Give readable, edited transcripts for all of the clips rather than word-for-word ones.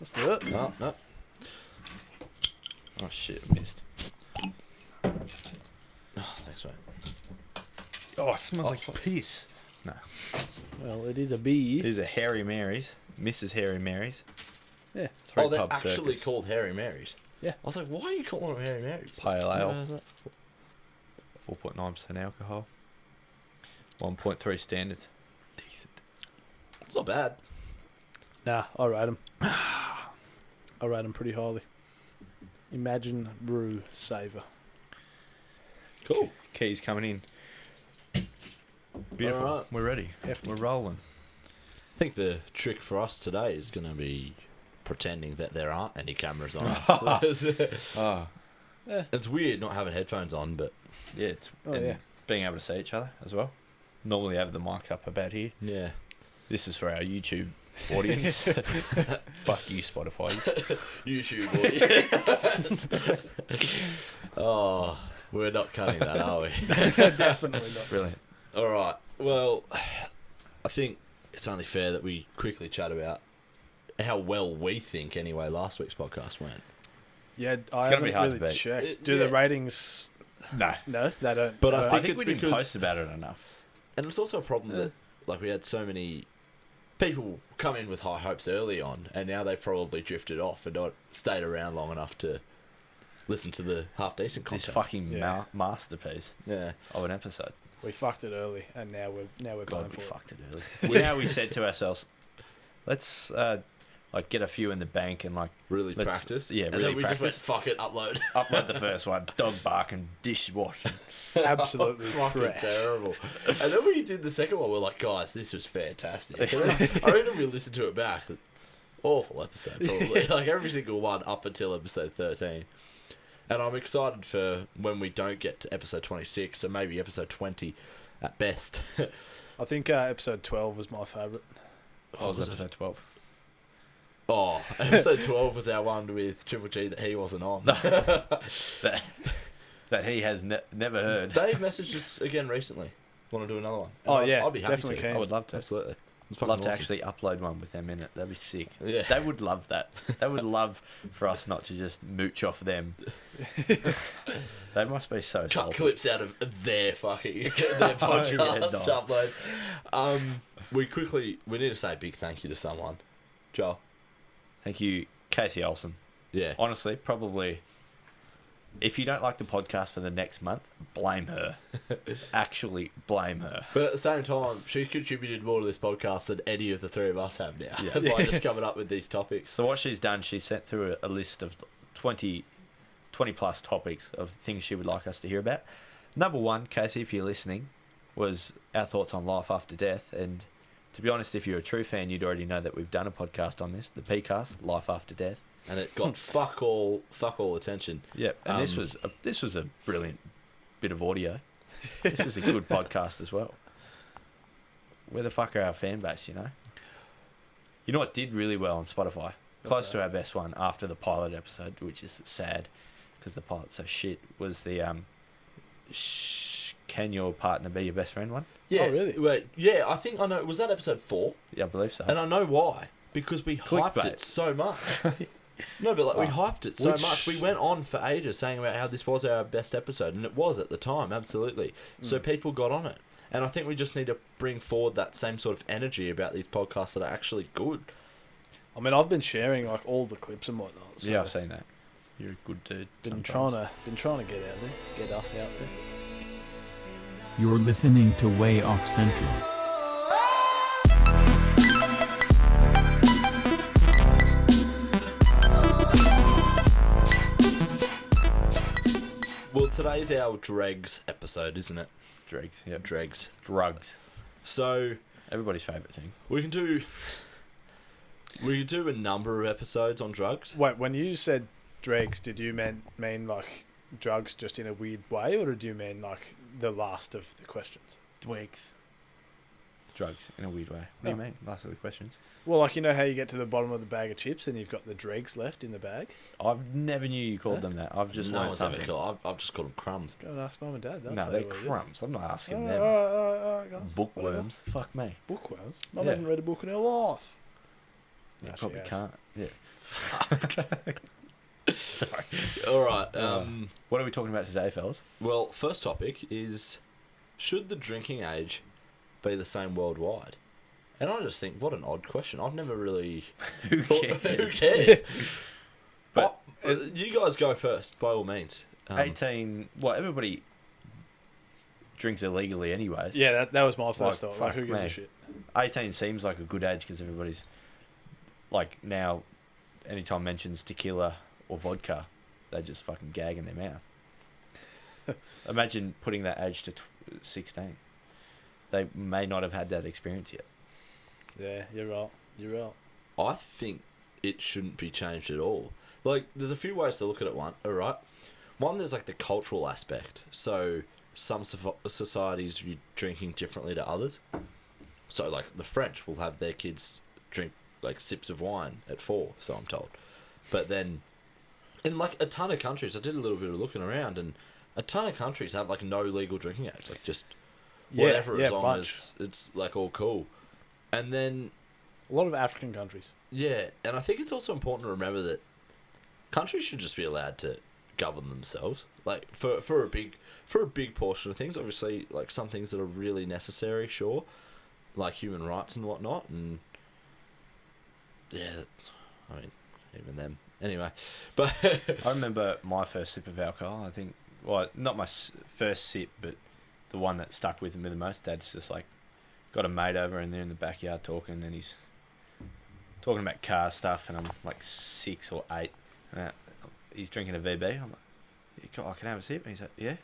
Let's do it. No. Oh shit, I missed. Oh, thanks, mate. Oh, it smells like piss. No. Well, it is a bee. These are Harry Marys. Mrs. Harry Marys. Yeah. Three They're pub actually circus. called Harry Marys. Yeah. I was like, why are you calling them Harry Marys? Pale ale. Never heard of that. 4.9% alcohol. 1.3 standards. Decent. It's not bad. Nah, I rate them. I rate them pretty highly. Imagine brew savor. Cool. Keys coming in. Beautiful. All right. We're ready. Hefty. We're rolling. I think the trick for us today is going to be pretending that there aren't any cameras on us. Oh, It's weird not having headphones on, but yeah. It's, Oh, and yeah. being able to see each other as well. Normally have the mics up about here. yeah. This is for our YouTube audience. Fuck you, Spotify. YouTube boy. Oh, we're not cutting that, are we? Definitely not. Brilliant. All right. Well, I think it's only fair that we quickly chat about how well we think, anyway, last week's podcast went. Yeah, I gonna haven't be hard to really beat. checked. Do the Yeah. ratings... No. No, they don't. But I no. think I think it's we didn't because- post about it enough. And it's also a problem that, like, we had so many people come in with high hopes early on, and now they've probably drifted off and not stayed around long enough to listen to the half-decent This content. fucking Yeah. masterpiece Yeah. of an episode. We fucked it early, and now we're paying God, we for it. fucked it early. Now we said to ourselves, let's like get a few in the bank and like Really Let's- practice. yeah, And really then we just went, practice. fuck it, upload. upload the first one, dog barking, dishwash. Absolutely Fucking trash. terrible. And then we did the second one, we're like, guys, this was fantastic. And then I reckon if we listened to it back, awful episode, probably. Like every single one up until episode 13. And I'm excited for when we don't get to episode 26, so maybe episode 20 at best. I think episode 12 was my favourite. What was was it? episode 12? Oh, episode 12 was our one with Triple G that he wasn't on. That he has never heard. Dave messaged us again recently. Want to do another one? Oh, And yeah, I'd be happy definitely to. keen. I would love to. Absolutely. It's I'd love fucking to awesome. actually upload one with them in it. That'd be sick. Yeah. They would love that. They would love for us not to just mooch off them. They must be so Cut salty. clips out of their fucking their podcast Yeah, nice. to upload. We need to say a big thank you to someone. Joel. Thank you, Casey Olsen. Yeah. Honestly, probably, if you don't like the podcast for the next month, blame her. Actually, blame her. But at the same time, she's contributed more to this podcast than any of the three of us have now. Yeah. By just coming up with these topics. So what she's done, she sent through a list of 20 plus topics of things she would like us to hear about. Number one, Casey, if you're listening, was our thoughts on life after death. And to be honest, if you're a true fan, you'd already know that we've done a podcast on this, the PCast, Life After Death. And it got fuck all attention. Yep, and this was a brilliant bit of audio. This is a good podcast as well. Where the fuck are our fan base, you know? You know what did really well on Spotify? Close to our best one after the pilot episode, which is sad because the pilot's so shit, was the can your partner be your best friend one? Yeah. Oh, really? Wait, yeah, I think I know. Was that episode 4? Yeah, I believe so. And I know why. Because we hyped Clickbait. it so much. No, but like we Oh. hyped it so Which- much. We went on for ages saying about how this was our best episode, and it was at the time, absolutely. So people got on it. And I think we just need to bring forward that same sort of energy about these podcasts that are actually good. I mean, I've been sharing like all the clips and whatnot. So Yeah, I've seen that. You're a good dude. been sometimes. trying to get out there, get us out there. You're listening to Way Off Central. Well, today's our Dregs episode, isn't it? Dregs. Yeah, Dregs. drugs. So Everybody's favourite thing. we can do a number of episodes on drugs. Wait, when you said dregs, did you mean like drugs just in a weird way, or did you mean like the last of the questions? Dregs. Drugs in a weird way. What do you Oh. mean? Last of the questions. Well, like you know how you get to the bottom of the bag of chips and you've got the dregs left in the bag? I've never knew you called them that. I've just no learned one's ever something. called. I've just called them crumbs. Go and ask mum and dad. They'll No, tell they're you what it is. crumbs. I'm not asking Oh, them. all right, guys. Bookworms. Fuck me. Bookworms? Mum Yeah. hasn't read a book in her life. You No, she probably has. can't. Yeah. Sorry. All right. What are we talking about today, fellas? Well, first topic is, should the drinking age be the same worldwide? And I just think, what an odd question. I've never really Who thought, cares? who cares? But- you guys go first, by all means. 18. Well, everybody drinks illegally, anyways. Yeah, that was my first Like, thought. Like, fuck who gives me. a shit? 18 seems like a good age because everybody's like now. Anytime mentions tequila or vodka, they just fucking gag in their mouth. Imagine putting that age to 16. They may not have had that experience yet. Yeah, you're right. You're right. I think it shouldn't be changed at all. Like, there's a few ways to look at it. Alright. One, there's like the cultural aspect. So, some societies view drinking differently to others. So, like, the French will have their kids drink, like, sips of wine at 4, so I'm told. But then, in, like, a ton of countries, I did a little bit of looking around, and a ton of countries have, like, no legal drinking age. Like, just whatever, as long bunch. as it's, like, all cool. And then, A lot of African countries. yeah, and I think it's also important to remember that countries should just be allowed to govern themselves. Like, for a big portion of things, obviously, like some things that are really necessary, sure, like human rights and whatnot, and yeah, I mean, even them. Anyway, but I remember my first sip of alcohol. I think, well, not my first sip, but the one that stuck with me the most. Dad's just like got a mate over, and they're in the backyard talking, and he's talking about car stuff, and I'm like 6 or 8, and he's drinking a VB. I'm like, I can have a sip. And he's like, yeah.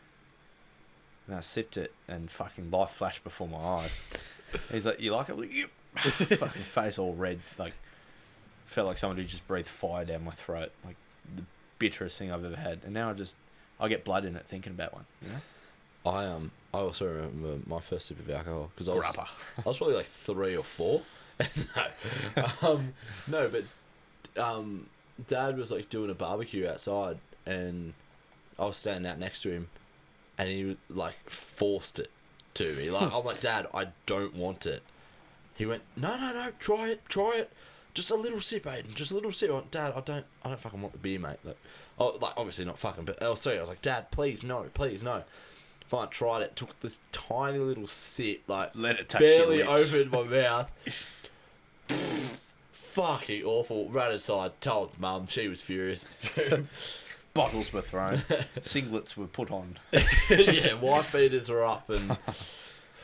And I sipped it, and fucking life flashed before my eyes. He's like, you like it? I'm like, yep. Fucking face all red, like felt like somebody just breathed fire down my throat, like the bitterest thing I've ever had. And now I get blood in it thinking about one. You know? I also remember my first sip of alcohol because I Grubber. was probably like 3 or 4. No, but Dad was like doing a barbecue outside, and I was standing out next to him, and he like forced it to me. Like, I'm like, Dad, I don't want it. He went, no, try it. Just a little sip, Aiden. Just a little sip. I went, Dad, I don't fucking want the beer, mate. Like obviously not fucking, but sorry. I was like, Dad, please no. Fine, tried it. Took this tiny little sip, like Let it touch barely your lips. opened my mouth. Fucking awful. Ran inside. Told Mum. She was furious. Bottles were thrown, singlets were put on. Yeah, wife beaters were up and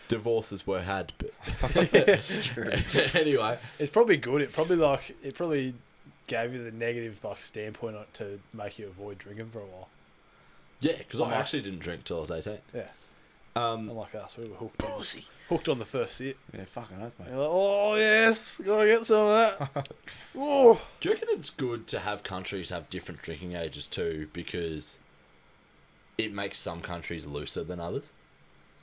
divorces were had. But anyway, It's probably good. It probably gave you the negative like standpoint on it to make you avoid drinking for a while. yeah, because I actually didn't drink till I was 18. Yeah, Um, unlike us, we were hooked on the first sip. Yeah, fucking oath, mate. You're like, oh yes, gotta get some of that. Oh, do you reckon it's good to have countries have different drinking ages too, because it makes some countries looser than others?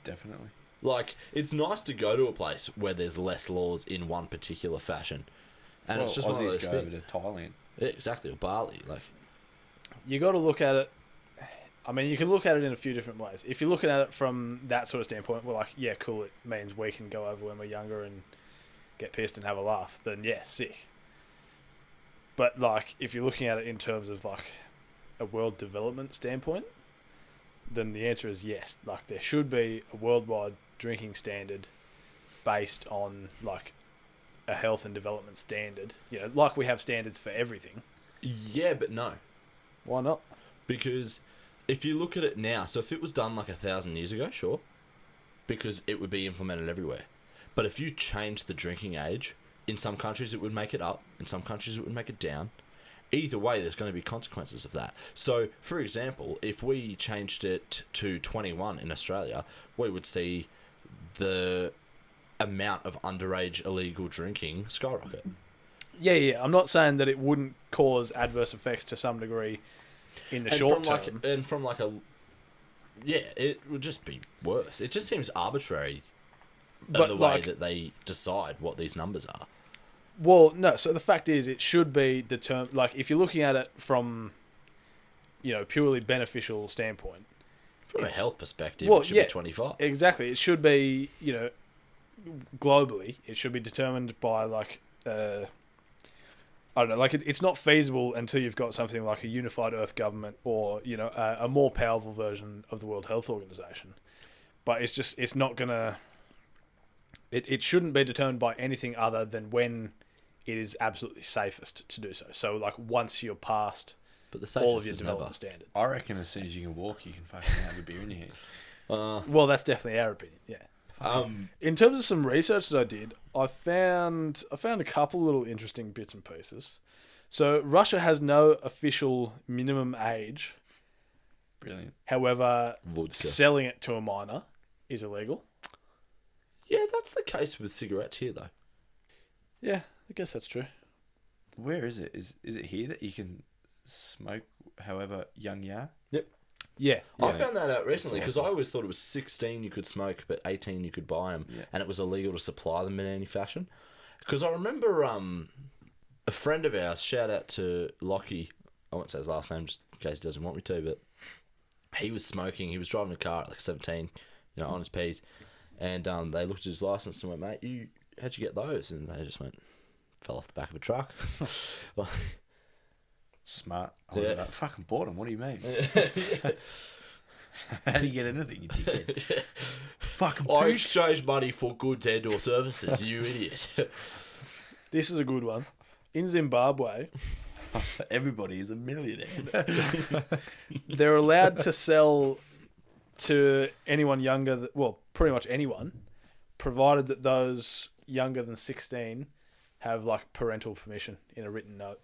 Definitely. Like, it's nice to go to a place where there's less laws in one particular fashion. And Well, it's just one of Aussies those go things. over to Thailand. Yeah, exactly, or Bali. Like, you got to look at it. I mean, you can look at it in a few different ways. If you're looking at it from that sort of standpoint, well, like, yeah, cool, it means we can go over when we're younger and get pissed and have a laugh, then yeah, sick. But, like, if you're looking at it in terms of, like, a world development standpoint, then the answer is yes. Like, there should be a worldwide drinking standard based on, like, a health and development standard. You know, like we have standards for everything. yeah, but no. Why not? Because if you look at it now, so if it was done like 1,000 years ago, sure, because it would be implemented everywhere. But if you change the drinking age, in some countries it would make it up, in some countries it would make it down. Either way, there's going to be consequences of that. So, for example, if we changed it to 21 in Australia, we would see the amount of underage illegal drinking skyrocket. Yeah. I'm not saying that it wouldn't cause adverse effects to some degree in the short term. It would just be worse. It just seems arbitrary, But, the way like- that they decide what these numbers are. Well, no. So the fact is, it should be determined. Like, if you're looking at it from, purely beneficial standpoint, From a health perspective, Well, it should yeah. be 25. exactly, it should be, globally, it should be determined by like I don't know, like it's not feasible until you've got something like a unified Earth government or a more powerful version of the World Health Organization. But it's not gonna. It shouldn't be determined by anything other than when it is absolutely safest to do so. So like once you're past But the all of safest your is development never. standards. I reckon as soon as you can walk, you can fucking have a beer in your hand. Well, that's definitely our opinion. Yeah. In terms of some research that I did, I found a couple little interesting bits and pieces. So Russia has no official minimum age. Brilliant. However, Vodka. selling it to a minor is illegal. Yeah, that's the case with cigarettes here, though. Yeah, I guess that's true. Where is it? Is it here that you can smoke however young you are? Yeah. I Yeah. found that out recently because I awesome. always thought it was 16 you could smoke, but 18 you could buy them, Yeah. and it was illegal to supply them in any fashion. Because I remember a friend of ours, shout out to Lockie, I won't say his last name just in case he doesn't want me to, but he was smoking, he was driving a car at like 17, on his P's, and they looked at his license and went, mate, how'd you get those? And they just went, fell off the back of a truck. Like, Smart. Yeah. I fucking bought them. What do you mean? yeah. How do you get anything, you dickhead? Fucking I pooch. exchange money for goods and or services, you idiot. This is a good one. In Zimbabwe, Everybody is a millionaire. they're allowed to sell to anyone younger, pretty much anyone, provided that those younger than 16 have like parental permission in a written note.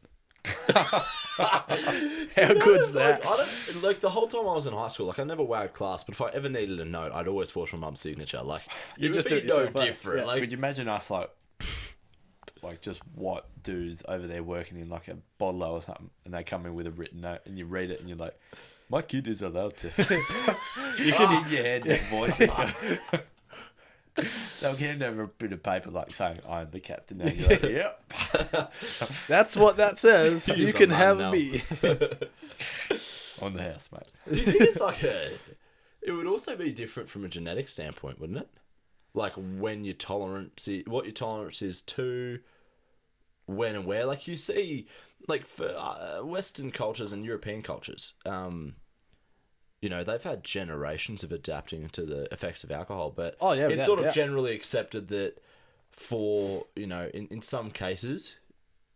How good's that? I don't like the whole time I was in high school. Like I never wagged class, but if I ever needed a note, I'd always force my mum's signature. Like You it just would do be it no yourself, eh? different. Yeah. Like Could you imagine us like just white dudes over there working in like a bottle or something, and they come in with a written note, and you read it, and you're like, "My kid is allowed to." You can in your head that voice. They'll hand over a bit of paper like saying, "I'm the captain." And you're like, "Yep." That's what that says. He's You a can man have now. me. On the house, mate. do you think it's like it would also be different from a genetic standpoint, wouldn't it? Like when your tolerance, what your tolerance is to, when and where. Like you see, like for Western cultures and European cultures, they've had generations of adapting to the effects of alcohol, but Oh, yeah, it's without sort of doubt. generally accepted that for, in some cases,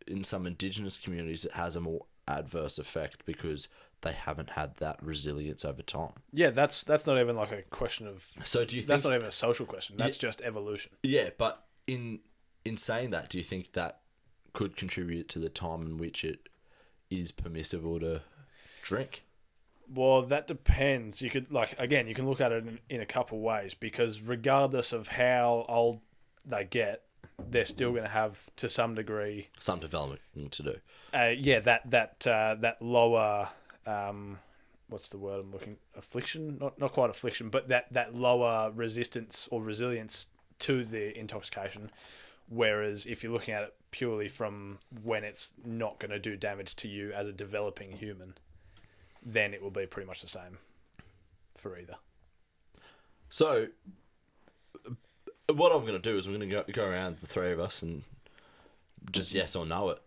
in some indigenous communities, it has a more adverse effect because they haven't had that resilience over time. Yeah, that's not even like a question of. So do you think That's not even a social question. That's just evolution. Yeah, but in saying that, do you think that could contribute to the time in which it is permissible to drink? Well, that depends. You could you can look at it in a couple ways because regardless of how old they get, they're still going to have to some degree. Some development to do. That lower. What's the word I'm looking? Affliction? Not quite affliction, but that lower resistance or resilience to the intoxication. Whereas if you're looking at it purely from when it's not going to do damage to you as a developing human, then it will be pretty much the same for either. So, what I'm going to do is I'm going to go around the three of us and just yes or no it.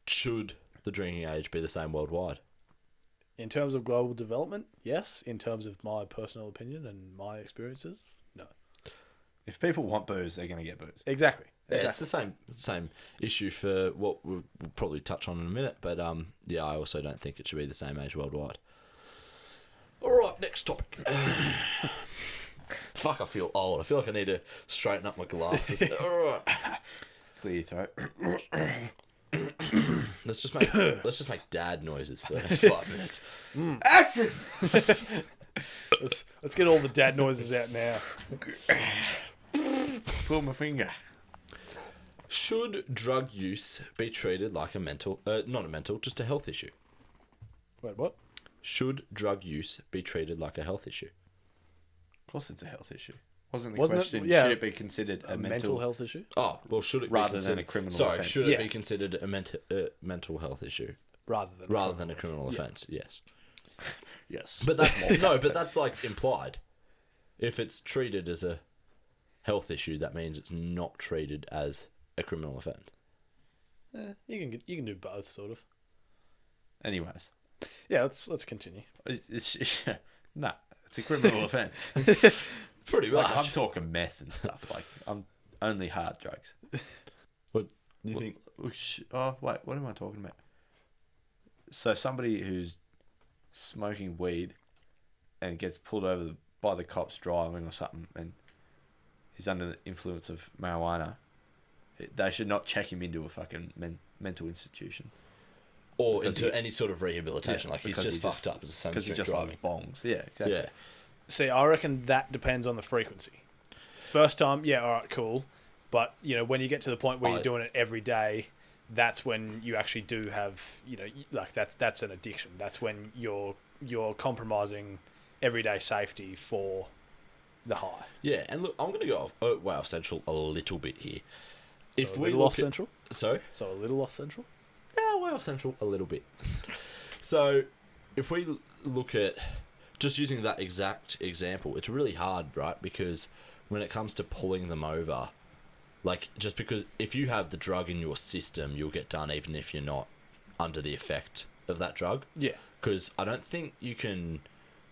Should the drinking age be the same worldwide? In terms of global development, yes. In terms of my personal opinion and my experiences, no. If people want booze, they're going to get booze. Exactly. Yeah, it's the same issue for what we'll probably touch on in a minute, but I also don't think it should be the same age worldwide. All right, next topic. Fuck, I feel old. I feel like I need to straighten up my glasses. All right, Clear your throat. let's just make dad noises for the next 5 minutes. Action! Let's get all the dad noises out now. Pull my finger. Should drug use be treated like just a health issue? Wait, what? Should drug use be treated like a health issue? Of course, it's a health issue. Wasn't Wasn't it? question? Yeah. Should it be considered a Mental health issue? Oh, well, should it Rather be than considered a criminal Sorry, offence. should Yeah. it be considered a mental health issue Rather than a criminal offence? Yes, Yes. but that's but that's like implied. If it's treated as a health issue, that means it's not treated as a criminal offence. You can do both, sort of. Anyways, Yeah, let's continue. it's no, it's a criminal offence. Pretty much. Like, I'm talking meth and stuff. Like, I'm only hard drugs. you think? Oh wait, what am I talking about? So somebody who's smoking weed and gets pulled over by the cops driving or something, and he's under the influence of marijuana, they should not check him into a fucking mental institution. Or Because into he- any sort of rehabilitation. Yeah, like, he's because just he fucked up. It's the same Because he as just driving. loves bongs. Yeah, exactly. Yeah. See, I reckon that depends on the frequency. First time, yeah, all right, cool. But, when you get to the point where you're doing it every day, that's when you actually do have, like that's an addiction. That's when you're compromising everyday safety for the high. Yeah, and look, I'm going to go way off central a little bit here. So a little off central? Sorry? So a little off central? Yeah, way off central a little bit. So, if we look at just using that exact example, it's really hard, right? Because when it comes to pulling them over, like, just because if you have the drug in your system, you'll get done even if you're not under the effect of that drug. Yeah. Because I don't think you can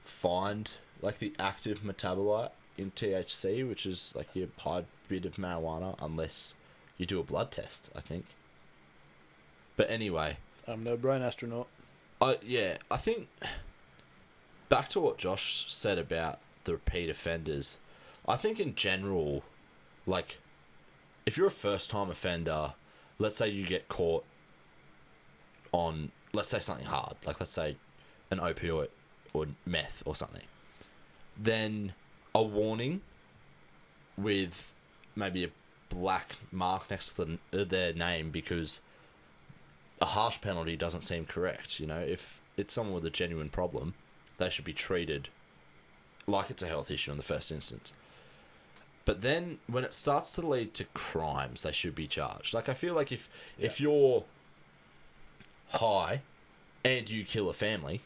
find, like, the active metabolite in THC, which is, like, your high bit of marijuana, unless you do a blood test, I think. But anyway, I'm no brain astronaut. I think back to what Josh said about the repeat offenders. I think in general, like, if you're a first-time offender, let's say you get caught on, let's say something hard, like let's say an opioid or meth or something, then a warning with maybe a black mark next to their name, because a harsh penalty doesn't seem correct. If it's someone with a genuine problem, they should be treated like it's a health issue in the first instance. But then when it starts to lead to crimes, they should be charged. Like, I feel like if you're high and you kill a family,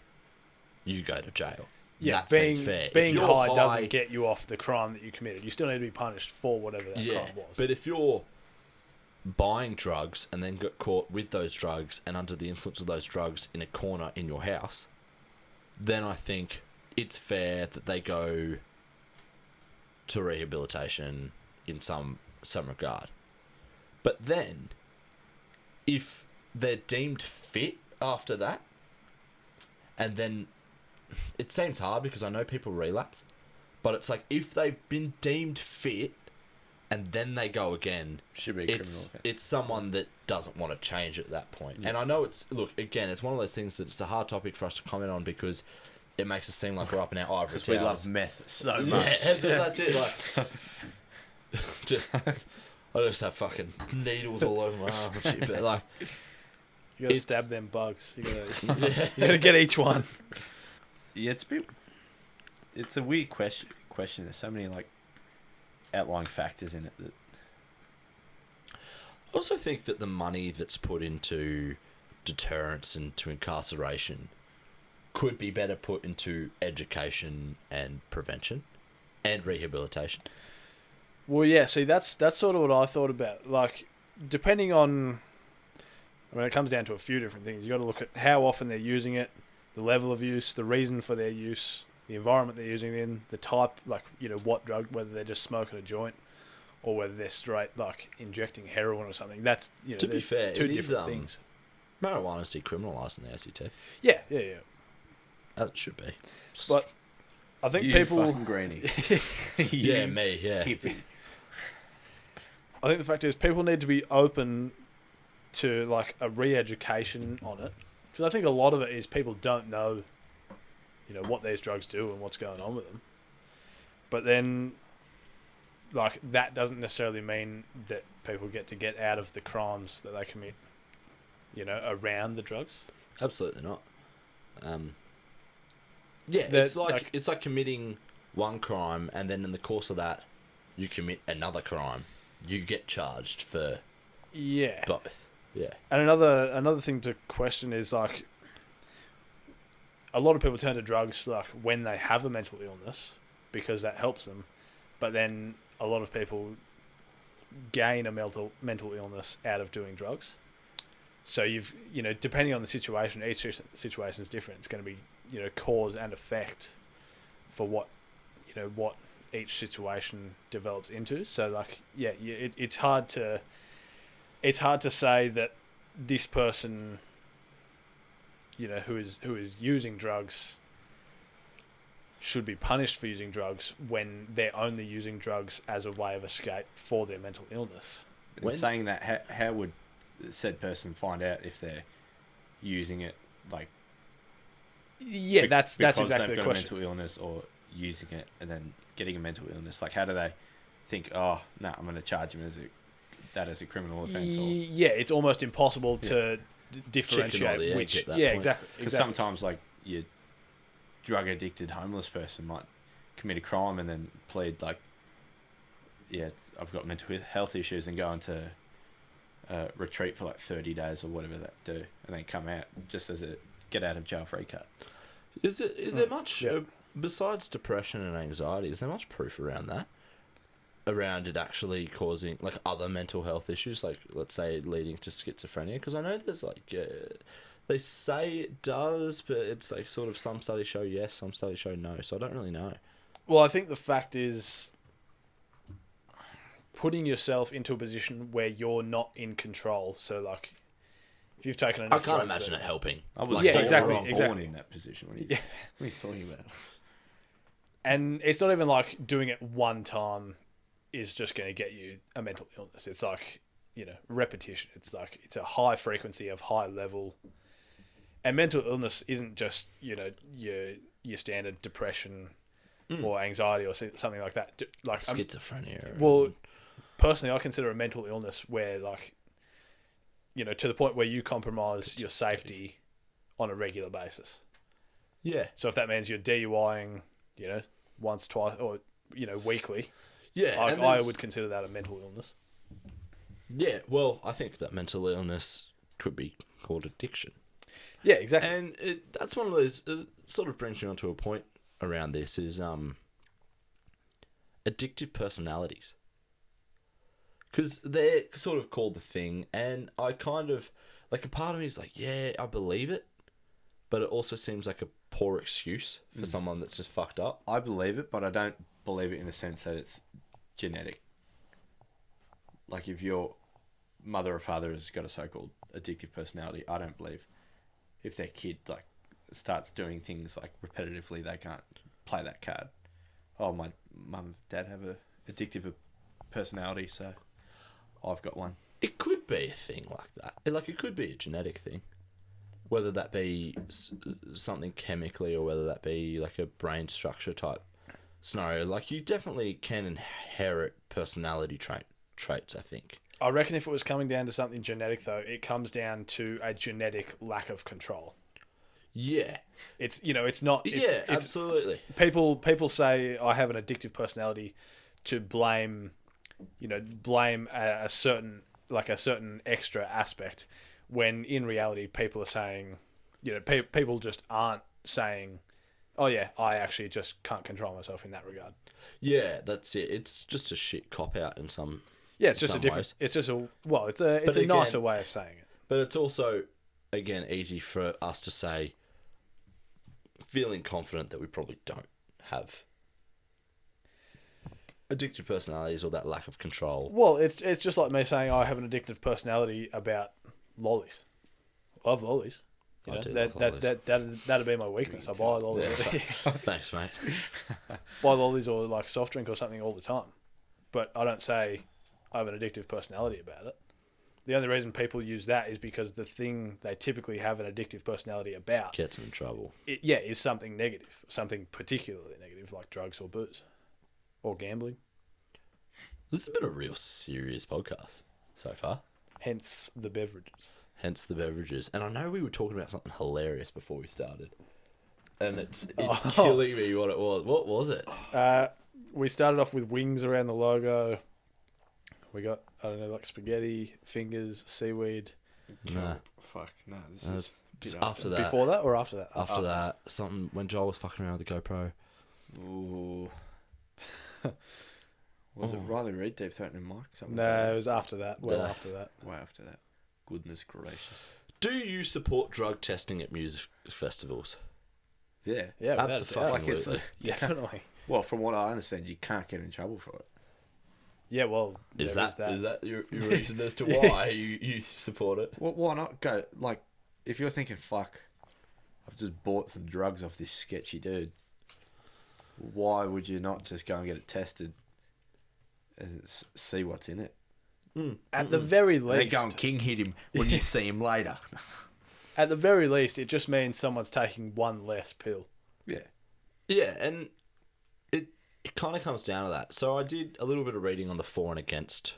you go to jail. Yeah, that seems fair. Being If you're high doesn't get you off the crime that you committed. You still need to be punished for whatever that crime was. But if you're buying drugs and then get caught with those drugs and under the influence of those drugs in a corner in your house, then I think it's fair that they go to rehabilitation in some regard. But then, if they're deemed fit after that, and then it seems hard because I know people relapse, but it's like, if they've been deemed fit and then they go again, Should be a criminal it's offence. someone that doesn't want to change at that point. And I know it's one of those things that it's a hard topic for us to comment on, because it makes us seem like we're up in our ivory Because we towers. love meth so much. Yeah, that's it. Like, I just have fucking needles all over my arm and shit. But like, you gotta it's- stab them bugs. You gotta get each one. Yeah, it's a weird question. There's so many like outlying factors in it that I also think that the money that's put into deterrence and to incarceration could be better put into education and prevention and rehabilitation. Well, yeah. See, that's sort of what I thought about. Like, depending on, it comes down to a few different things. You got to look at how often they're using it, the level of use, the reason for their use, the environment they're using it in, the type, like, what drug, whether they're just smoking a joint or whether they're straight, like, injecting heroin or something. That's, To be there's fair, two it is, different things. Marijuana's decriminalised in the ACT, Yeah. as it should be. But I think you people. fucking granny. Yeah, me, yeah. hippie. I think the fact is people need to be open to, like, a re-education on it, because I think a lot of it is people don't know, what these drugs do and what's going on with them. But then, like, that doesn't necessarily mean that people get out of the crimes that they commit, around the drugs. Absolutely not. Yeah, That, it's like committing one crime, and then in the course of that, you commit another crime. You get charged for Yeah. both. Yeah. And another thing to question is, like, a lot of people turn to drugs, like, when they have a mental illness, because that helps them. But then a lot of people gain a mental illness out of doing drugs. So depending on the situation, each situation is different. It's going to be, cause and effect for what each situation develops into. So like, it's hard to say that this person, who is using drugs should be punished for using drugs when they're only using drugs as a way of escape for their mental illness. In saying that, how would said person find out if they're using it like that's because exactly they've the got question. a mental illness, or using it and then getting a mental illness? Like, how do they think, oh no, I'm going to charge him as a criminal offence? It's almost impossible to differentiate which. At that Yeah, point. exactly. Because sometimes, like, your drug addicted homeless person might commit a crime and then plead like, I've got mental health issues, and go into retreat for like 30 days or whatever they do, and then come out just as a get out of jail free card. Is there much besides depression and anxiety? Is there much proof around that? Around it actually causing like other mental health issues, like let's say leading to schizophrenia? Because I know there's like they say it does, but it's like sort of some studies show yes, some studies show no. So I don't really know. Well, I think the fact is putting yourself into a position where you're not in control. So like, if you've taken enough I can't drugs imagine it helping. I was Yeah, born exactly. in that position. What Yeah. are you talking about? And it's not even like doing it one time is just going to get you a mental illness. It's like, repetition. It's like, it's a high frequency of high level. And mental illness isn't just, your standard depression or anxiety or something like that. Like Schizophrenia. well, personally, I consider a mental illness where, like, to the point where you compromise your safety on a regular basis. Yeah. So if that means you're DUIing, once, twice, or, weekly, Yeah. I would consider that a mental illness. Yeah. Well, I think that mental illness could be called addiction. Yeah, exactly. And that's one of those, sort of brings me onto a point around this, is addictive personalities. Because they're sort of called the thing, and I kind of, like, a part of me is like, yeah, I believe it, but it also seems like a poor excuse for someone that's just fucked up. I believe it, but I don't believe it in the sense that it's genetic. Like, if your mother or father has got a so-called addictive personality, I don't believe if their kid, like, starts doing things, like, repetitively, they can't play that card. Oh, my mum and dad have a addictive personality, so I've got one. It could be a thing like that. It could be a genetic thing. Whether that be something chemically, or whether that be like a brain structure type scenario. Like, you definitely can inherit personality traits, I think. I reckon if it was coming down to something genetic, though, it comes down to a genetic lack of control. Yeah. It's, it's not... It's, absolutely. People say I have an addictive personality to blame a certain extra aspect, when in reality people are saying, people just aren't saying, oh yeah, I actually just can't control myself in that regard. Yeah, that's it. It's just a shit cop out in some. Yeah, it's just some a different. ways. It's just a it's a again, nicer way of saying it. But it's also, again, easy for us to say, feeling confident that we probably don't have addictive personalities or that lack of control. Well, it's just like me saying I have an addictive personality about lollies. I love lollies. I do love lollies. That'd be my weakness. I buy lollies. Yeah, thanks, mate. Buy lollies or like soft drink or something all the time, but I don't say I have an addictive personality about it. The only reason people use that is because the thing they typically have an addictive personality about Gets them in trouble. is something negative, something particularly negative, like drugs or booze or gambling. This has been a real serious podcast so far. Hence the beverages. Hence the beverages. And I know we were talking about something hilarious before we started. And it's killing me what it was. What was it? We started off with wings around the logo. We got, I don't know, like spaghetti, fingers, seaweed. Nah. Fuck, no. This That is was after that. Before that or after that? After that, something when Joel was fucking around with the GoPro. Ooh. Was it Riley Reid Deep Threatening Mike? Something No, like it was after that. Well, Yeah. after that. that? Way after that. Goodness gracious. Do you support drug testing at music festivals? Yeah. Yeah, without a doubt. Absolutely. Like it's, Definitely. well, from what I understand, you can't get in trouble for it. Yeah, well, Is there that your reason as to why you support it? Well, why not go? Like, if you're thinking, fuck, I've just bought some drugs off this sketchy dude, why would you not just go and get it tested and see what's in it? At the very And then least, go and king hit him when you see him later. at the very least, it just means someone's taking one less pill. Yeah. Yeah, and it kind of comes down to that. So I did a little bit of reading on the for and against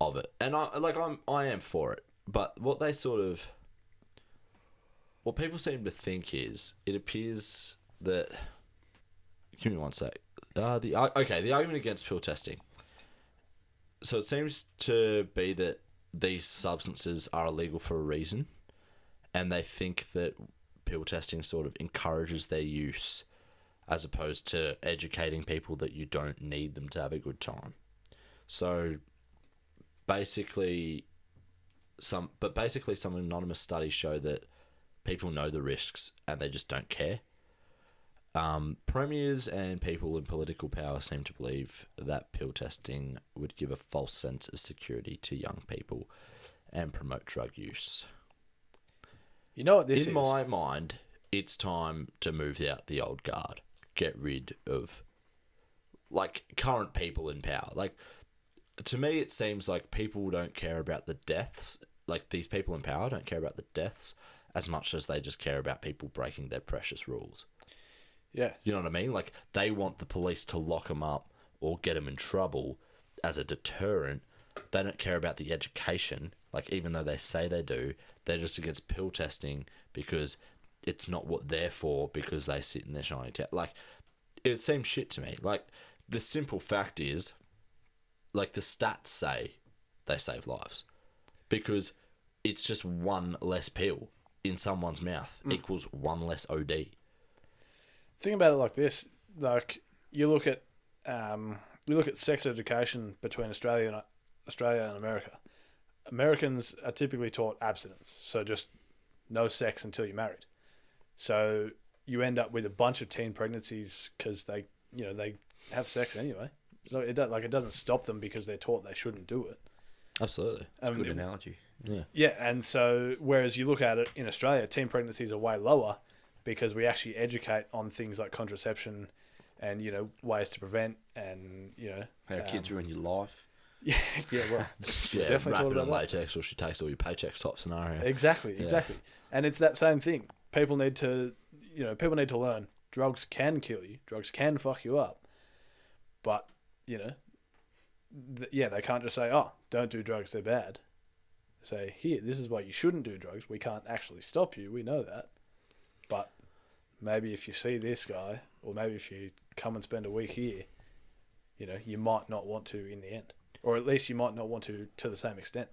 of it, and I am for it. But what people seem to think is, it appears that. Give me one sec. The argument against pill testing. So it seems to be that these substances are illegal for a reason, and they think that pill testing sort of encourages their use, as opposed to educating people that you don't need them to have a good time. So basically some anonymous studies show that people know the risks and they just don't care. Premiers and people in political power seem to believe that pill testing would give a false sense of security to young people and promote drug use. You know what this is? In my mind, it's time to move out the old guard. Get rid of, like, current people in power. Like, to me, it seems like people don't care about the deaths. Like, these people in power don't care about the deaths as much as they just care about people breaking their precious rules. Yeah. You know what I mean? Like, they want the police to lock them up or get them in trouble as a deterrent. They don't care about the education. Like, even though they say they do, they're just against pill testing because it's not what they're for, because they sit in their shiny tower. Like, it seems shit to me. Like, the simple fact is, like, the stats say they save lives because it's just one less pill in someone's mouth equals one less OD. Think about it like this: like you look at sex education between Australia and America. Americans are typically taught abstinence, so just no sex until you're married. So you end up with a bunch of teen pregnancies because they have sex anyway. So it doesn't stop them because they're taught they shouldn't do it. Absolutely. Good analogy. Yeah. Yeah, and so whereas you look at it in Australia, teen pregnancies are way lower because we actually educate on things like contraception and, ways to prevent and, How kids ruin your life. Yeah, well, Yeah, definitely wrap taught it in about that. latex or she takes all your paychecks type scenario. Exactly. And it's that same thing. People need to learn drugs can kill you. Drugs can fuck you up. But, they can't just say, oh, don't do drugs, they're bad. Say, here, this is why you shouldn't do drugs. We can't actually stop you. We know that. But maybe if you see this guy, or maybe if you come and spend a week here, you might not want to in the end. Or at least you might not want to the same extent.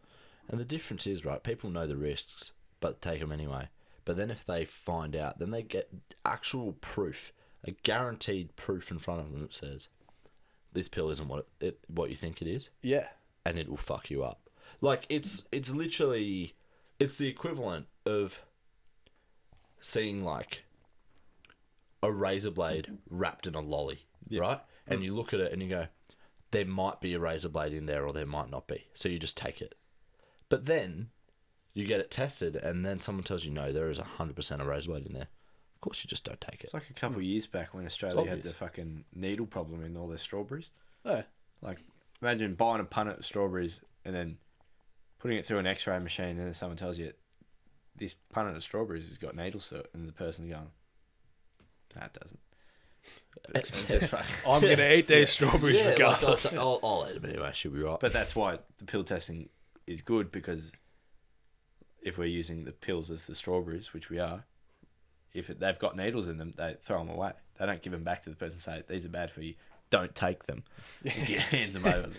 And the difference is, right, people know the risks, but take them anyway. But then if they find out, then they get actual proof, a guaranteed proof in front of them that says, this pill isn't what you think it is. Yeah. And it will fuck you up. Like, it's literally, it's the equivalent of seeing, like, a razor blade wrapped in a lolly, right? And you look at it and you go, there might be a razor blade in there or there might not be. So you just take it. But then you get it tested and then someone tells you, no, there is 100% a razor blade in there. Of course you just don't take it. It's like a couple of years back when Australia had the fucking needle problem in all their strawberries. Oh. Like, imagine buying a punnet of strawberries and then putting it through an x-ray machine and then someone tells you, this punnet of strawberries has got needles to it, and the person going, no, it doesn't. I'm going to eat these strawberries regardless. Like I'll eat them anyway, she'll be right. But that's why the pill testing is good, because if we're using the pills as the strawberries, which we are, if they've got needles in them, they throw them away. They don't give them back to the person and say, these are bad for you, don't take them. He hands them over the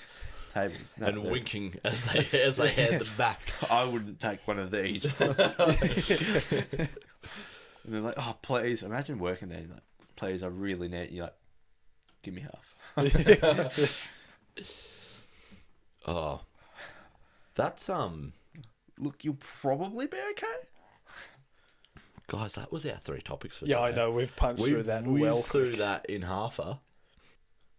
table. No, and winking as they hand them back. I wouldn't take one of these. And they're like, oh, please. Imagine working there. You're like, please, I really need. You're like, give me half. Oh, that's look, you'll probably be okay. Guys, that was our 3 topics for Yeah, today. I know. We've punched through that well. through quick. that in half-a.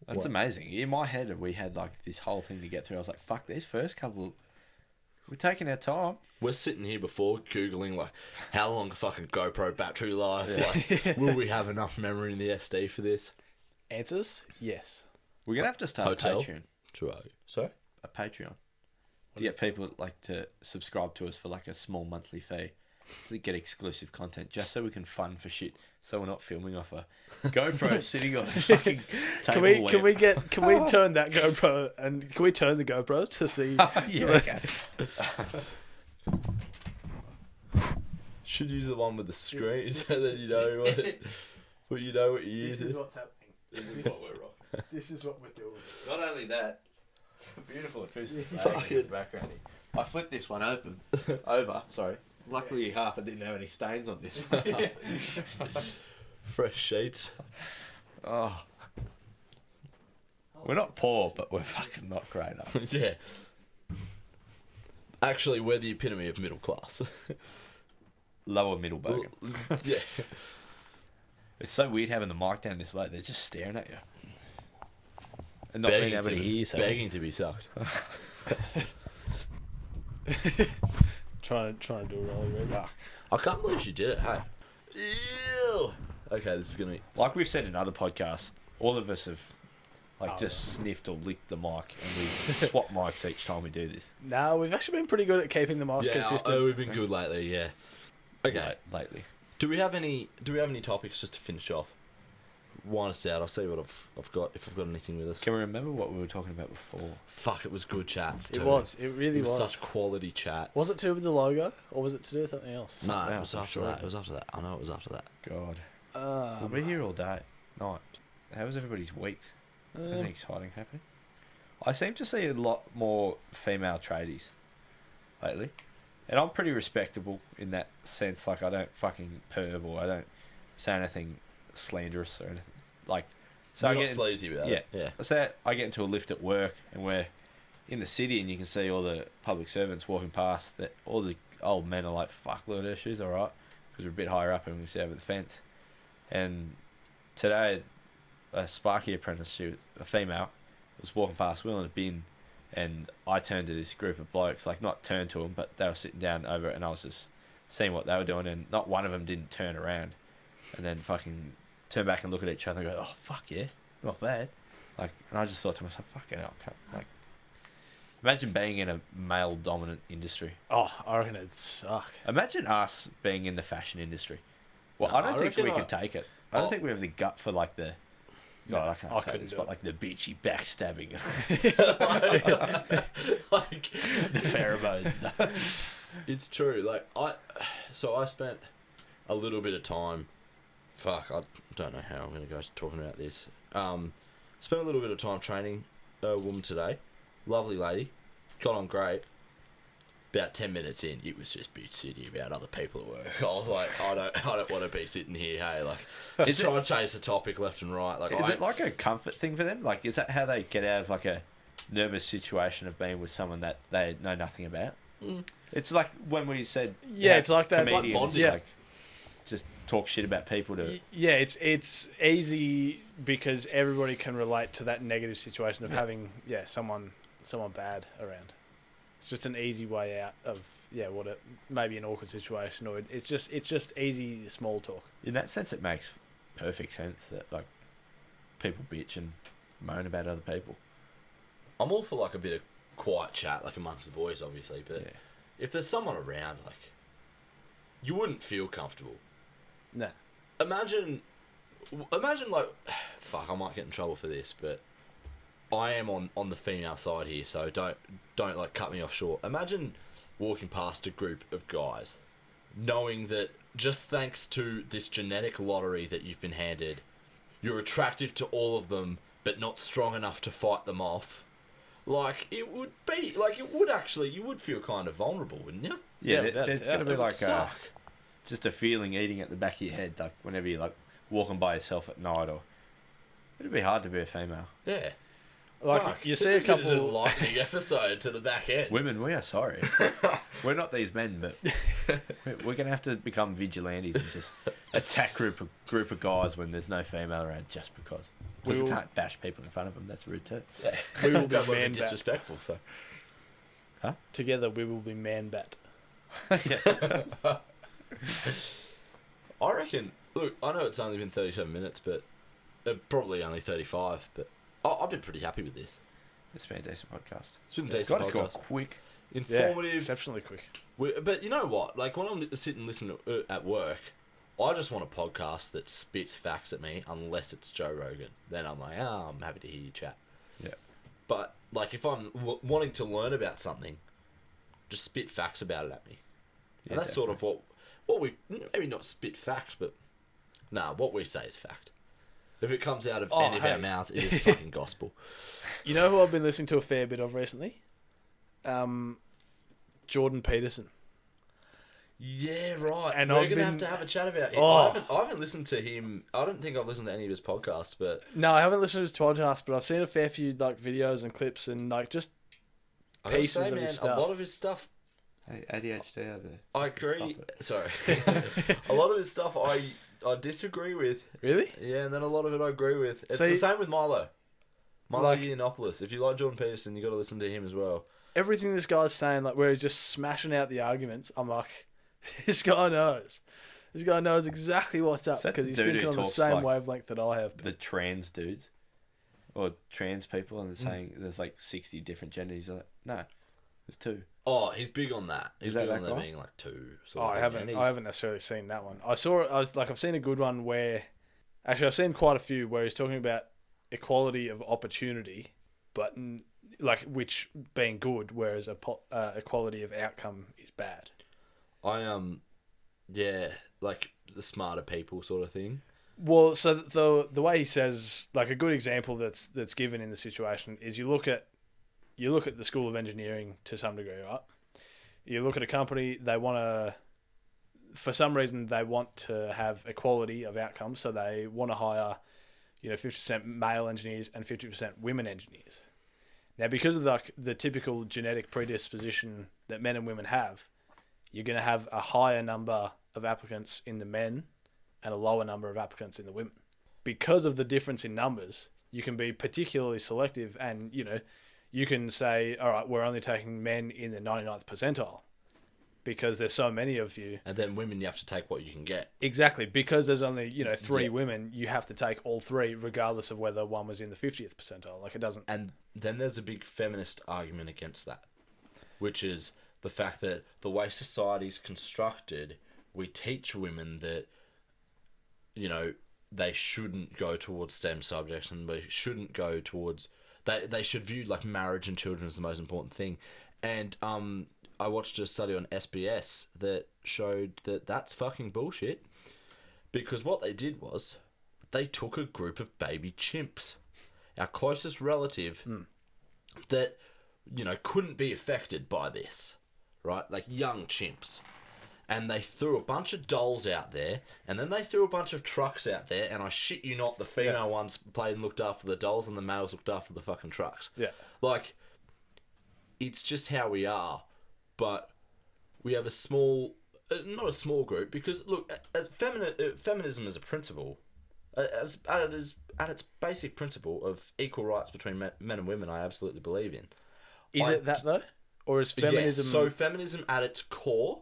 That's What? amazing. In my head, we had like this whole thing to get through. I was like, fuck, these first couple, we're taking our time. We're sitting here before Googling, like, how long fucking GoPro battery life? Like, will we have enough memory in the SD for this? Answers? Yes. We're going to have to start Hotel? a Patreon. True. Sorry? A Patreon. To get people like to subscribe to us for like a small monthly fee to get exclusive content, just so we can fund for shit, so we're not filming off a GoPro sitting on a fucking table. Can we turn that GoPro and can we turn the GoPros to see? Yeah, okay. Should use the one with the screen so that you know what you know what you're using. what's happening. This is what we're on. This is what we're doing. Not only that, beautiful acoustic Fucking- in the background here. I flipped this one over. Sorry. Luckily, Harper didn't have any stains on this one. Fresh sheets. Oh. We're not poor, but we're fucking not great. Are we? Yeah. Actually, we're the epitome of middle class. Lower middle Bergen. Yeah. It's so weird having the mic down this late. They're just staring at you. And not being able to hear yourself. Begging to be sucked. Trying to do it all really. Yuck. I can't believe you did it, hey. Ew. Okay, this is going to be... Like we've said in other podcasts, all of us have Oh, just sniffed or licked the mic, and we swap mics each time we do this. No, we've actually been pretty good at keeping the mask consistent. we've been good lately, yeah. Okay. Lately. Do we have any topics just to finish off? Wind us out. I'll see what I've got, if I've got anything with us. Can we remember what we were talking about before? Fuck, it was good chats too. It was. It really It was was. such quality chats. Was it to do with the logo, or was it to do with something else? No, Something it else, was I'm after sure. that. It was after that. I know it was after that. God. We'll be here all day. Night. How was everybody's weeks? Anything exciting happening? I seem to see a lot more female tradies lately. And I'm pretty respectable in that sense. Like, I don't fucking perv or I don't say anything slanderous or anything. Like, so You're I not get sleazy about it. Yeah. say I get into a lift at work and we're in the city and you can see all the public servants walking past. That all the old men are like, fuck, look at her, she's alright. Because we're a bit higher up and we see over the fence. And today, a Sparky apprentice, she was a female, was walking past wheeling a bin, and I turned to this group of blokes, like not turned to them, but they were sitting down over it, and I was just seeing what they were doing, and not one of them didn't turn around, and then fucking turn back and look at each other and go, oh fuck yeah, not bad. Like, and I just thought to myself, fucking hell, like, imagine being in a male dominant industry. Oh, I reckon it'd suck. Imagine us being in the fashion industry. Well, No, I don't I think reckon we I- could take it. I don't Oh. think we have the gut for like the. God, I can't I say couldn't this, do but it. like the bitchy backstabbing, Like, the pheromones. stuff. it's true. Like, I spent a little bit of time. Fuck, I don't know how I'm going to go talking about this. Spent a little bit of time training a woman today. Lovely lady. Got on great. About 10 minutes in, it was just bitch sitting about other people at work. I was like, I don't want to be sitting here. Hey, like, just trying to change the topic left and right. Like, Is it like a comfort thing for them? Like, is that how they get out of like a nervous situation of being with someone that they know nothing about? It's like when we said, Yeah, how it's like that. It's like comedians, bonding. Yeah. like, just talk shit about people to. Yeah, it's easy because everybody can relate to that negative situation of having someone bad around. It's just an easy way out of maybe an awkward situation, or it's just easy small talk. In that sense, it makes perfect sense that like people bitch and moan about other people. I'm all for like a bit of quiet chat, like amongst the boys, obviously. But Yeah. if there's someone around, like, you wouldn't feel comfortable. Nah. Imagine like, fuck, I might get in trouble for this, but I am on the female side here, so don't like cut me off short. Imagine walking past a group of guys, knowing that just thanks to this genetic lottery that you've been handed, you're attractive to all of them, but not strong enough to fight them off. Like, it would be, like, it would actually, you would feel kind of vulnerable, wouldn't you? Yeah, without there's doubt. going to be It would like suck. just a feeling eating at the back of your head, like whenever you're like walking by yourself at night, or it'd be hard to be a female. Yeah. Like Fuck, you this see a has been an couple. enlightening episode to the back end. Women, we are sorry. We're not these men, but we're going to have to become vigilantes and just attack group of guys when there's no female around just because. Because we We'll- can't bash people in front of them. That's rude too. Yeah. We will be Don't wanna man bat. disrespectful. So Together we will be man bat. Yeah. I reckon. Look, I know it's only been 37 minutes, but probably only 35. But I've been pretty happy with this. It's been a decent podcast. It's been a Got decent to score podcast. quick. Yeah, Informative. exceptionally quick. But you know what? Like when I'm sitting and listening at work, I just want a podcast that spits facts at me. Unless it's Joe Rogan, then I'm like, I'm happy to hear you chat. Yeah. But like if I'm wanting to learn about something, just spit facts about it at me. Yeah, And that's sort of what we maybe not spit facts, but what we say is fact. If it comes out of any of our hey. mouths, it is fucking gospel. You know who I've been listening to a fair bit of recently? Jordan Peterson. Yeah, right. And we're I've gonna been- have to chat about him. Oh. I haven't listened to him. I don't think I've listened to any of his podcasts, but No, I haven't listened to his podcast, but I've seen a fair few like videos and clips and like just I gotta Pieces say, of man, his a stuff. lot of his stuff. Hey, ADHD over there. I agree. Stop Sorry, a lot of his stuff I disagree with. really. Yeah, and then a lot of it I agree with. It's So the you- same with Milo. Milo Like- Yiannopoulos. If you like Jordan Peterson, you got to listen to him as well. Everything this guy's saying, like where he's just smashing out the arguments, I'm like, this guy knows. This guy knows exactly what's up Is that because the he's dude who thinking on the talks same like wavelength that I have. The trans dudes. Or trans people, and they're saying there's like 60 different genders. He's like, no, there's two. Oh, he's big on that. He's Is that big on that there guy? being like two. Oh, Sort of I thing, haven't. and he's- I haven't necessarily seen that one. I've seen a good one where, actually, I've seen quite a few where he's talking about equality of opportunity, but like which being good, whereas equality of outcome is bad. Yeah, like the smarter people sort of thing. Well, so the way he says, like a good example that's given in the situation is you look at the School of Engineering to some degree, right? You look at a company, for some reason they want to have equality of outcomes, so they want to hire, 50% male engineers and 50% women engineers. Now, because of the typical genetic predisposition that men and women have, you're going to have a higher number of applicants in the men and a lower number of applicants in the women. Because of the difference in numbers, you can be particularly selective and, you can say, all right, we're only taking men in the 99th percentile because there's so many of you. And then women, you have to take what you can get. Exactly. Because there's only, three Yeah. women, you have to take all three regardless of whether one was in the 50th percentile. Like it doesn't... And then there's a big feminist argument against that, which is the fact that the way society's constructed, we teach women that, they shouldn't go towards STEM subjects and they shouldn't go towards... They should view like marriage and children as the most important thing. And I watched a study on SBS that showed that that's fucking bullshit. Because what they did was they took a group of baby chimps, our closest relative, that, couldn't be affected by this, right? Like young chimps. And they threw a bunch of dolls out there, and then they threw a bunch of trucks out there, and I shit you not, the female ones played and looked after the dolls, and the males looked after the fucking trucks. Yeah. Like, it's just how we are, but we have a small, not a small group, because, look, as feminism as a principle, at its basic principle of equal rights between men and women, I absolutely believe in. Is it that though? Or is feminism... Yes, so feminism at its core,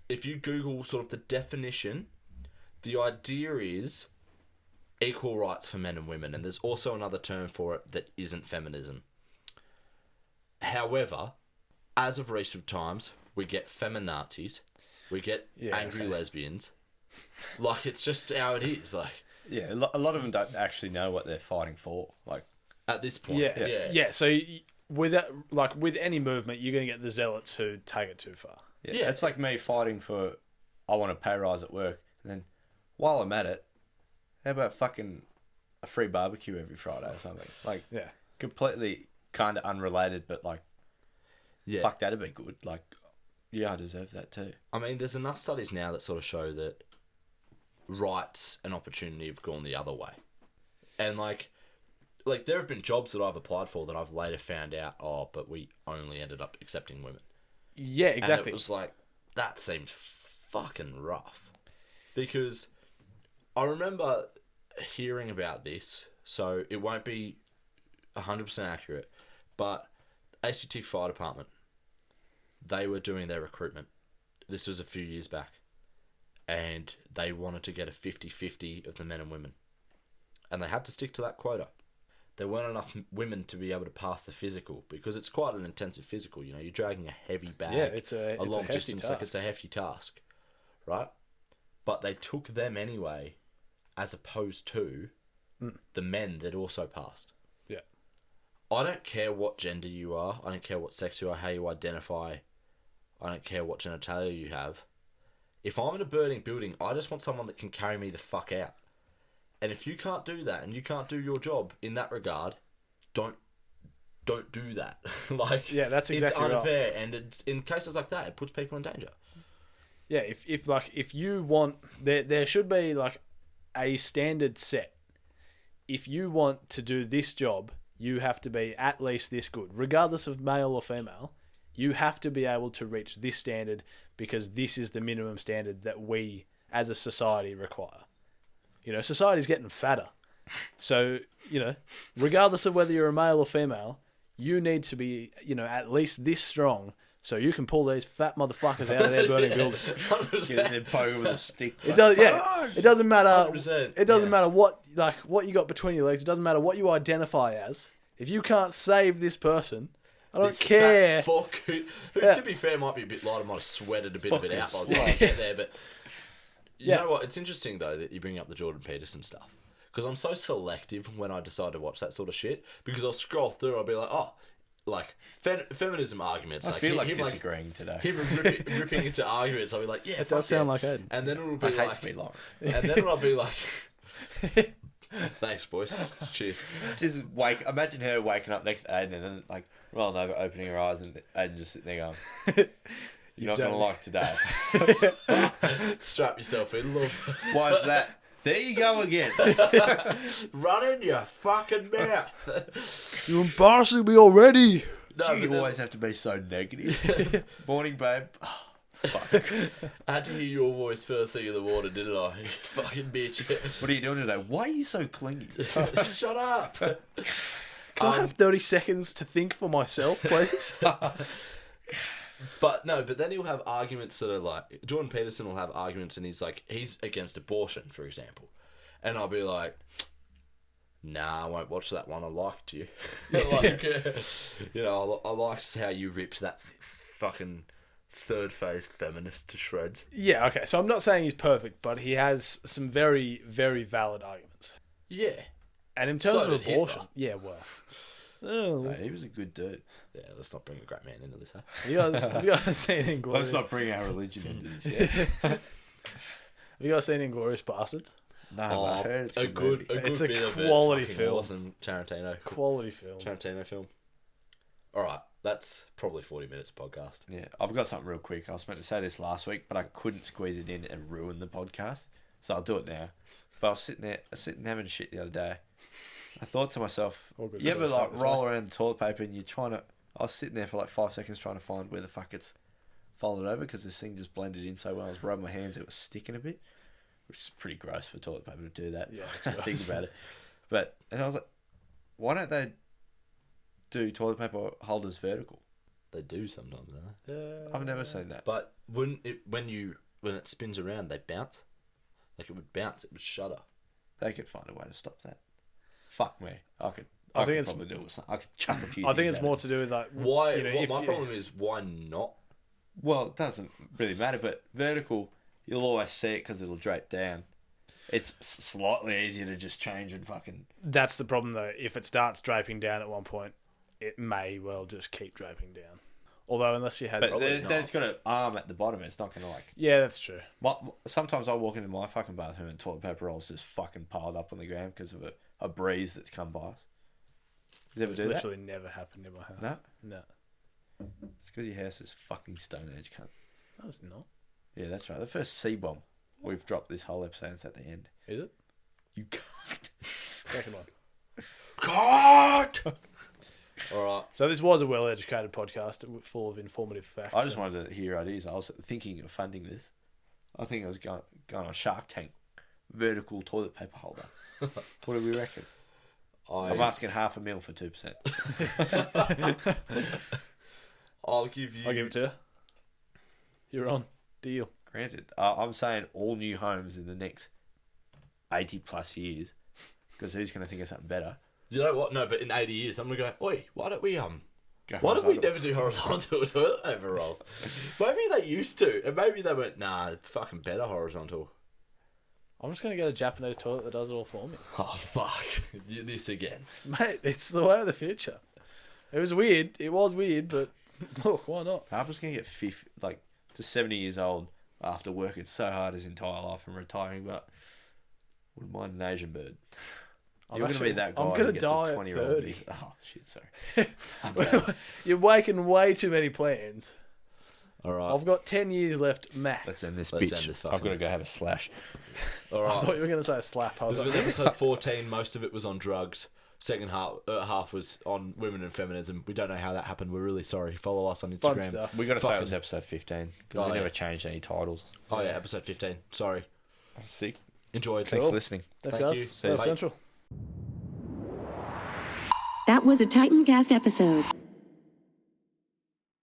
if you Google sort of the definition, the idea is equal rights for men and women, and there's also another term for it that isn't feminism. However, as of recent times, we get feminazis, we get angry lesbians. Like, it's just how it is. Like, Yeah, a lot of them don't actually know what they're fighting for. Like, at this point, Yeah. So with any movement, you're going to get the zealots who take it too far. yeah, it's like me fighting for, I want a pay rise at work, and then while I'm at it, how about fucking a free barbecue every Friday or something? Like, Yeah. completely kind of unrelated, but like, Yeah. fuck, that'd be good. Like, yeah, I deserve that too. I mean, there's enough studies now that sort of show that rights and opportunity have gone the other way. And, like, like there have been jobs that I've applied for that I've later found out, but we only ended up accepting women. Yeah, And exactly. it was like, that seems fucking rough. Because I remember hearing about this, so it won't be 100% accurate, but ACT Fire Department, they were doing their recruitment. This was a few years back. And they wanted to get a 50-50 of the men and women. And they had to stick to that quota. There weren't enough women to be able to pass the physical, because it's quite an intensive physical. You know, you're dragging a heavy bag it's a long hefty distance. task. Like, it's a hefty task, right? But they took them anyway, as opposed to the men that also passed. Yeah. I don't care what gender you are. I don't care what sex you are, how you identify. I don't care what genitalia you have. If I'm in a burning building, I just want someone that can carry me the fuck out. And if you can't do that, and you can't do your job in that regard, don't do that. Like, Yeah, that's exactly it's right. unfair, and it's, in cases like that, it puts people in danger. Yeah, if you want, there should be like a standard set. If you want to do this job, you have to be at least this good, regardless of male or female. You have to be able to reach this standard, because this is the minimum standard that we as a society require. You know, society's getting fatter. So, you know, regardless of whether you're a male or female, you need to be, you know, at least this strong, so you can pull these fat motherfuckers out of their burning building. Get in there, poke with a stick. It does, yeah. It doesn't matter. 100%, It doesn't yeah. matter what you got between your legs. It doesn't matter what you identify as. If you can't save this person, I don't This care. fat fuck who Yeah. to be fair, might be a bit lighter, might have sweated a bit of it out by the Fuckers. time I get there. But you Yeah. know what? It's interesting, though, that you bring up the Jordan Peterson stuff. Because I'm so selective when I decide to watch that sort of shit. Because I'll scroll through, I'll be like, oh, like, feminism arguments. I like, feel like him, disagreeing today. him ripping into arguments, I'll be like, yeah, It does sound like Ed. And then it'll I be hate like, to be long. and then I'll be like, thanks, boys. Cheers. Just imagine her waking up next to Aiden and then like rolling over, opening her eyes, and Aiden just sitting there going, "You're not gonna like today." Strap yourself in, love. Why is that? There you go again. Run in your fucking mouth. You're embarrassing me already. No, you but always have to be so negative. Morning, babe. Oh, fuck. I had to hear your voice first thing in the morning, didn't I? You fucking bitch. What are you doing today? Why are you so clingy? Shut up. Can I have 30 seconds to think for myself, please? But then he'll have arguments that are like, Jordan Peterson will have arguments and he's against abortion, for example. And I'll be like, nah, I won't watch that one. I liked you. Like, you know, I liked how you ripped that fucking third phase feminist to shreds. Yeah, okay. So I'm not saying he's perfect, but he has some very, very valid arguments. Yeah. And in terms So of did Hitler. abortion, yeah, well. Oh, No, he was a good dude. Yeah, let's not bring a great man into this, huh? have you guys seen Inglourious? Let's not bring our religion into this yet. Have you guys seen Inglourious Bastards? No, I heard it's a good It's a bit of it. quality Fucking film. Awesome Tarantino. Quality film. Tarantino film. All right, that's probably 40 minutes podcast. Yeah, I've got something real quick. I was meant to say this last week, but I couldn't squeeze it in and ruin the podcast, so I'll do it now. But I was sitting having a shit the other day. I thought to myself, All good you stuff ever to start like this roll around the toilet paper and you're trying to... I was sitting there for like 5 seconds trying to find where the fuck it's folded over because this thing just blended in so well. I was rubbing my hands, it was sticking a bit, which is pretty gross for toilet paper to do that. Yeah, it's think gross. about it. And I was like, why don't they do toilet paper holders vertical? They do sometimes, don't they? I've never seen that. But when it spins around, they bounce. Like it would bounce, it would shudder. They could find a way to stop that. Fuck me. I could think it's- probably do it. with some- I could chuck a few I think things it's at more it. to do with like Why? You know, if my you- problem is why not? Well, it doesn't really matter, but vertical, you'll always see it because it'll drape down. It's slightly easier to just change and fucking... That's the problem though. If it starts draping down at one point, it may well just keep draping down. Although unless you had, But then it's got an arm at the bottom. It's not going to like... yeah, that's true. Sometimes I walk into my fucking bathroom and toilet paper rolls just fucking piled up on the ground because of a breeze that's come by us. You ever It's do that? literally never happened in my house. No? No, It's because your house is fucking Stone Age, cunt. no, it's not. Yeah, that's right. The first C-bomb we've dropped this whole episode is at the end. Is it? You can't. Second one. God. All right. So this was a well-educated podcast full of informative facts. I just wanted to hear ideas. I was thinking of funding this. I think I was going on Shark Tank. Vertical toilet paper holder. What do we reckon? I'm asking $500,000 for 2%. I'll give you. I'll give it to you. You're on. Deal. Granted. I'm saying all new homes in the next 80 plus years. Because who's going to think of something better? You know what? No, but in 80 years, I'm gonna go. Oi, why don't we Go Why did we horizontal. never do horizontal toilet paper rolls? Maybe they used to, and maybe they went, nah, it's fucking better horizontal. I'm just going to get a Japanese toilet that does it all for me. Oh, fuck. This again. Mate, it's the way of the future. It was weird. It was weird, but look, why not? Harper's going to get 50, like to 70 years old after working so hard his entire life and retiring, but wouldn't mind an Asian bird. I'm You're going to be actually- that guy I'm who gonna gets die a at 20-year-old. 30. Oh, shit, sorry. You're making way too many plans. All right. I've got 10 years left max. Let's end this Let's bitch. end this I've fucking- got to go have a slash. All I thought right. you were going to say a slap. I was This was like, episode 14. Most of it was on drugs. Second half was on women and feminism. We don't know how that happened. We're really sorry. Follow us on Instagram. fun stuff. We got to say it Fucking- was episode 15 because Oh, we yeah. never changed any titles. Oh, yeah, episode 15. Sorry. Sick. Enjoyed. Thanks Cool. for listening. Thanks, Thank guys. you. See you. That's Central. That was a Titancast episode.